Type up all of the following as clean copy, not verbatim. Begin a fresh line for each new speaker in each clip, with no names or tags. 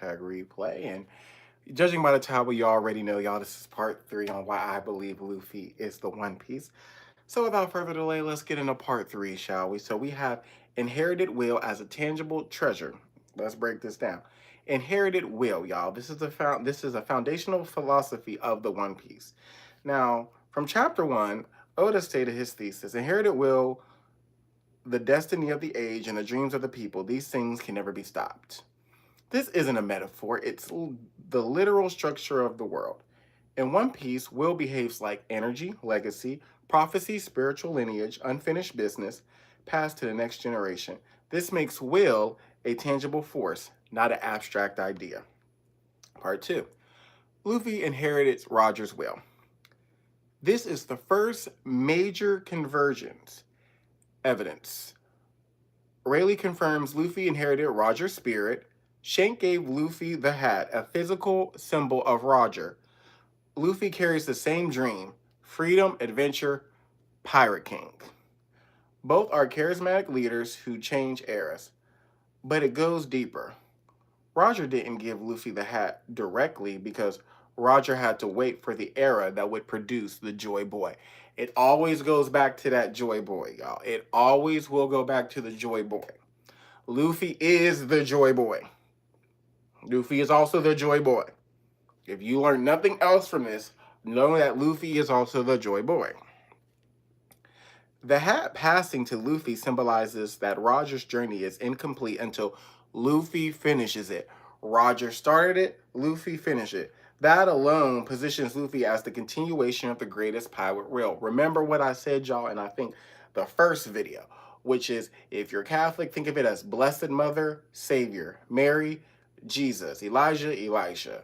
Replay. And judging by the title, you already know, y'all, this is part 3 on why I believe Luffy is the One Piece. So without further delay, let's get into part 3, shall we? So we have inherited will as a tangible treasure. Let's break this down. Inherited will, y'all. This is a foundational philosophy of the One Piece. Now, from chapter 1, Oda stated his thesis: inherited will, the destiny of the age, and the dreams of the people. These things can never be stopped. This isn't a metaphor, it's the literal structure of the world. In One Piece, will behaves like energy, legacy, prophecy, spiritual lineage, unfinished business, passed to the next generation. This makes will a tangible force, not an abstract idea. Part 2. Luffy inherited Roger's will. This is the first major convergence evidence. Rayleigh confirms Luffy inherited Roger's spirit. Shank gave Luffy the hat, a physical symbol of Roger. Luffy carries the same dream: freedom, adventure, Pirate King. Both are charismatic leaders who change eras. But it goes deeper. Roger didn't give Luffy the hat directly because Roger had to wait for the era that would produce the Joy Boy. It always goes back to that Joy Boy, y'all. It always will go back to the Joy Boy. Luffy is the Joy Boy. Luffy is also the Joy Boy. If you learn nothing else from this, know that Luffy is also the Joy Boy. The hat passing to Luffy symbolizes that Roger's journey is incomplete until Luffy finishes it. Roger started it, Luffy finished it. That alone positions Luffy as the continuation of the greatest pirate rail. Remember what I said, y'all, and I think the first video, which is, if you're Catholic, think of it as Blessed Mother, Savior, Mary, Jesus, Elijah, Elisha,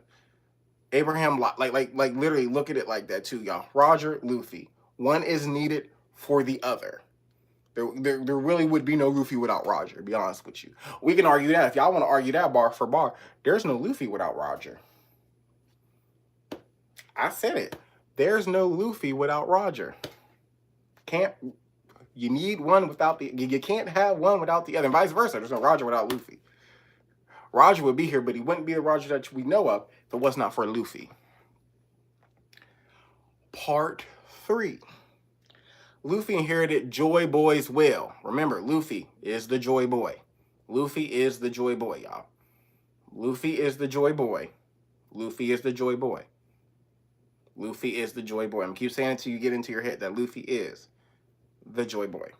Abraham, like literally look at it like that too, y'all. Roger, Luffy. One is needed for the other. There really would be no Luffy without Roger, to be honest with you. We can argue that. If y'all want to argue that bar for bar, there's no Luffy without Roger. I said it. There's no Luffy without Roger. Can't you need one without the you can't have one without the other, and vice versa. There's no Roger without Luffy. Roger would be here, but he wouldn't be the Roger that we know of if it was not for Luffy. Part 3. Luffy inherited Joy Boy's will. Remember, Luffy is the Joy Boy. Luffy is the Joy Boy, y'all. Luffy is the Joy Boy. Luffy is the Joy Boy. Luffy is the Joy Boy. I'm gonna keep saying it until you get into your head that Luffy is the Joy Boy.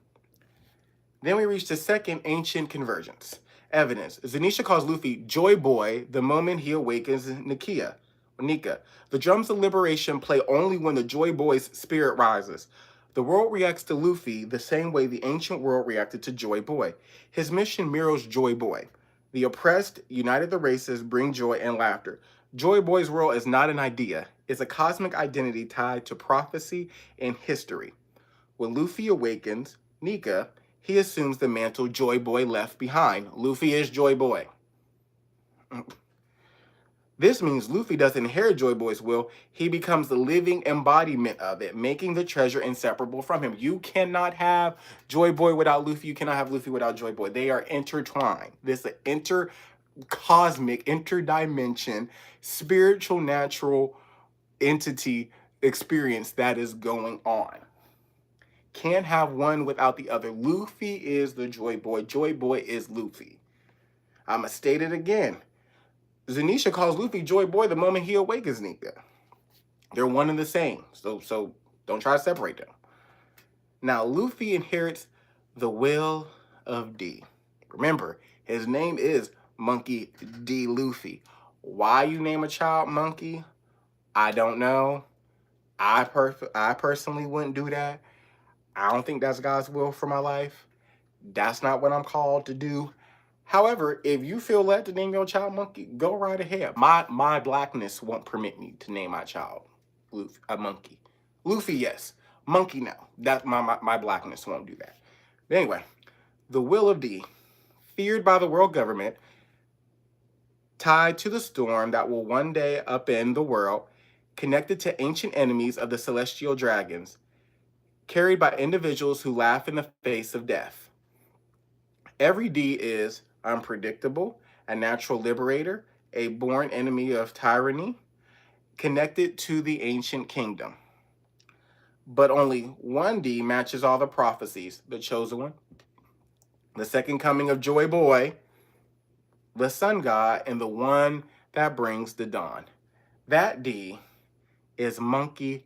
Then we reach the second ancient convergence. Evidence. Zanisha calls Luffy Joy Boy the moment he awakens Nika. The drums of liberation play only when the Joy Boy's spirit rises. The world reacts to Luffy the same way the ancient world reacted to Joy Boy. His mission mirrors Joy Boy. The oppressed united the races, bring joy and laughter. Joy Boy's world is not an idea. It's a cosmic identity tied to prophecy and history. When Luffy awakens Nika, he assumes the mantle Joy Boy left behind. Luffy is Joy Boy. This means Luffy doesn't inherit Joy Boy's will. He becomes the living embodiment of it, making the treasure inseparable from him. You cannot have Joy Boy without Luffy. You cannot have Luffy without Joy Boy. They are intertwined. This is an intercosmic, interdimension, spiritual, natural entity experience that is going on. Can't have one without the other. Luffy is the Joy Boy. Joy Boy is Luffy. I'ma state it again. Zanisha calls Luffy Joy Boy the moment he awakens Nika. They're one and the same. So don't try to separate them. Now, Luffy inherits the will of D. Remember, his name is Monkey D. Luffy. Why you name a child Monkey? I don't know. I personally wouldn't do that. I don't think that's God's will for my life. That's not what I'm called to do. However, if you feel led to name your child Monkey, go right ahead. My blackness won't permit me to name my child Luffy, a Monkey. Luffy, yes. Monkey, no. That my blackness won't do that. But anyway, the will of D, feared by the world government, tied to the storm that will one day upend the world, connected to ancient enemies of the celestial dragons, carried by individuals who laugh in the face of death. Every D is unpredictable, a natural liberator, a born enemy of tyranny, connected to the ancient kingdom. But only one D matches all the prophecies: the chosen one, the second coming of Joy Boy, the sun god, and the one that brings the dawn. That D is Monkey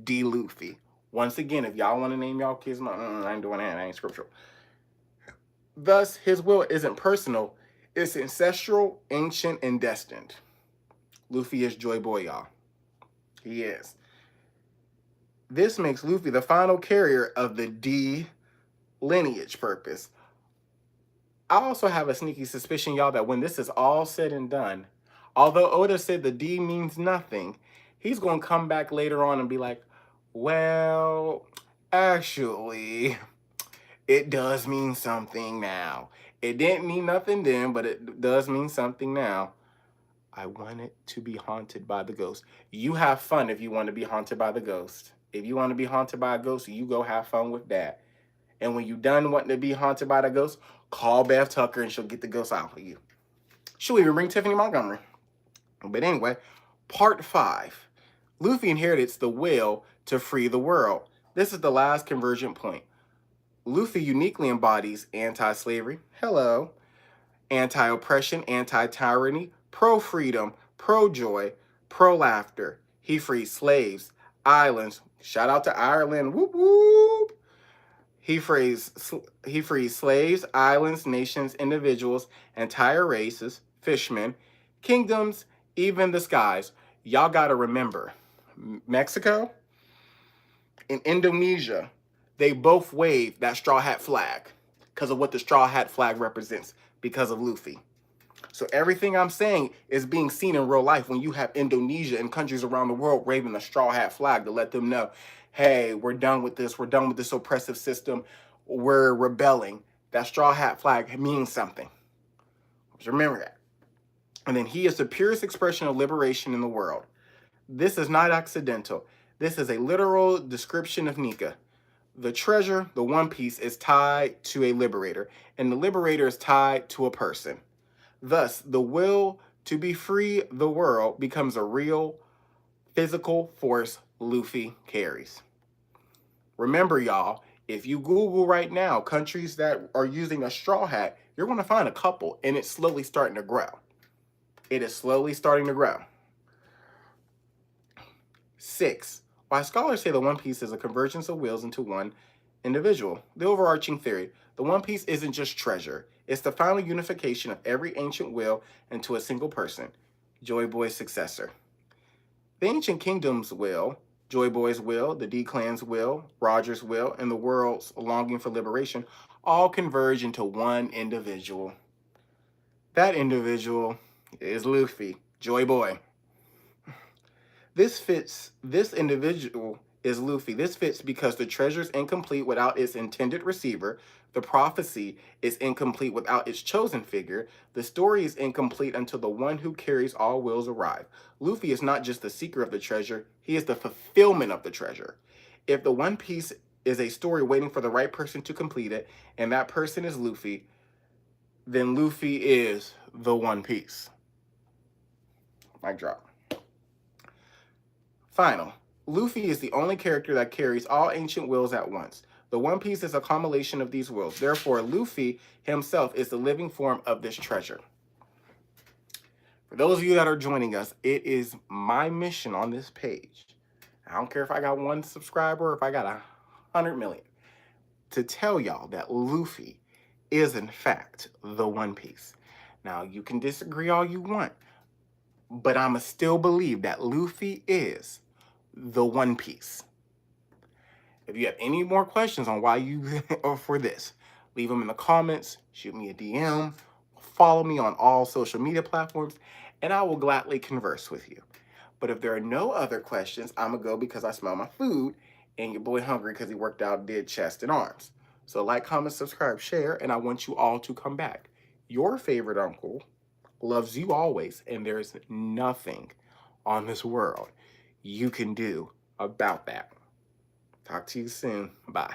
D. Luffy. Once again, if y'all want to name y'all kids, I ain't doing that. I ain't scriptural. Thus, his will isn't personal. It's ancestral, ancient, and destined. Luffy is Joy Boy, y'all. He is. This makes Luffy the final carrier of the D lineage purpose. I also have a sneaky suspicion, y'all, that when this is all said and done, although Oda said the D means nothing, he's going to come back later on and be like, well, actually, it does mean something now. It didn't mean nothing then, but it does mean something now. I want it to be haunted by the ghost. You have fun if you want to be haunted by the ghost. If you want to be haunted by a ghost, you go have fun with that. And when you're done wanting to be haunted by the ghost, call Beth Tucker and she'll get the ghost out for you. She'll even bring Tiffany Montgomery. But anyway, part 5. Luffy inherits the will to free the world. This is the last convergent point. Luffy uniquely embodies anti-slavery, hello, anti-oppression, anti-tyranny, pro-freedom, pro-joy, pro-laughter. He frees slaves, islands, shout out to Ireland, whoop whoop. He frees slaves, islands, nations, individuals, entire races, fishmen, kingdoms, even the skies. Y'all gotta remember, Mexico and Indonesia, they both wave that straw hat flag because of what the straw hat flag represents, because of Luffy. So everything I'm saying is being seen in real life when you have Indonesia and countries around the world waving the straw hat flag to let them know, hey, we're done with this. We're done with this oppressive system. We're rebelling. That straw hat flag means something. Just remember that. And then he is the purest expression of liberation in the world. This is not accidental. This is a literal description of Nika. The treasure, the One Piece, is tied to a liberator, and the liberator is tied to a person. Thus, the will to be free the world becomes a real physical force Luffy carries. Remember, y'all, if you Google right now countries that are using a straw hat, you're going to find a couple, and it's slowly starting to grow. It is slowly starting to grow. 6. Why scholars say the One Piece is a convergence of wills into one individual. The overarching theory: the One Piece isn't just treasure. It's the final unification of every ancient will into a single person, Joy Boy's successor. The ancient kingdom's will, Joy Boy's will, the D-Clan's will, Roger's will, and the world's longing for liberation all converge into one individual. That individual is Luffy, Joy Boy. This individual is Luffy. This fits because the treasure is incomplete without its intended receiver. The prophecy is incomplete without its chosen figure. The story is incomplete until the one who carries all wills arrive. Luffy is not just the seeker of the treasure, he is the fulfillment of the treasure. If the One Piece is a story waiting for the right person to complete it, and that person is Luffy, then Luffy is the One Piece. Mic drop. Final. Luffy is the only character that carries all ancient wills at once. The One Piece is a culmination of these wills. Therefore, Luffy himself is the living form of this treasure. For those of you that are joining us, it is my mission on this page. I don't care if I got 1 subscriber or if I got 100 million, to tell y'all that Luffy is in fact the One Piece. Now, you can disagree all you want, but I'ma still believe that Luffy is the One Piece. If you have any more questions on why you or for this, leave them in the comments, shoot me a DM, follow me on all social media platforms, and I will gladly converse with you. But if there are no other questions, I'm gonna go because I smell my food, and your boy hungry because he worked out, did chest and arms. So like, comment, subscribe, share, and I want you all to come back. Your favorite uncle loves you always, and there's nothing on this world you can do about that. Talk to you soon. Bye.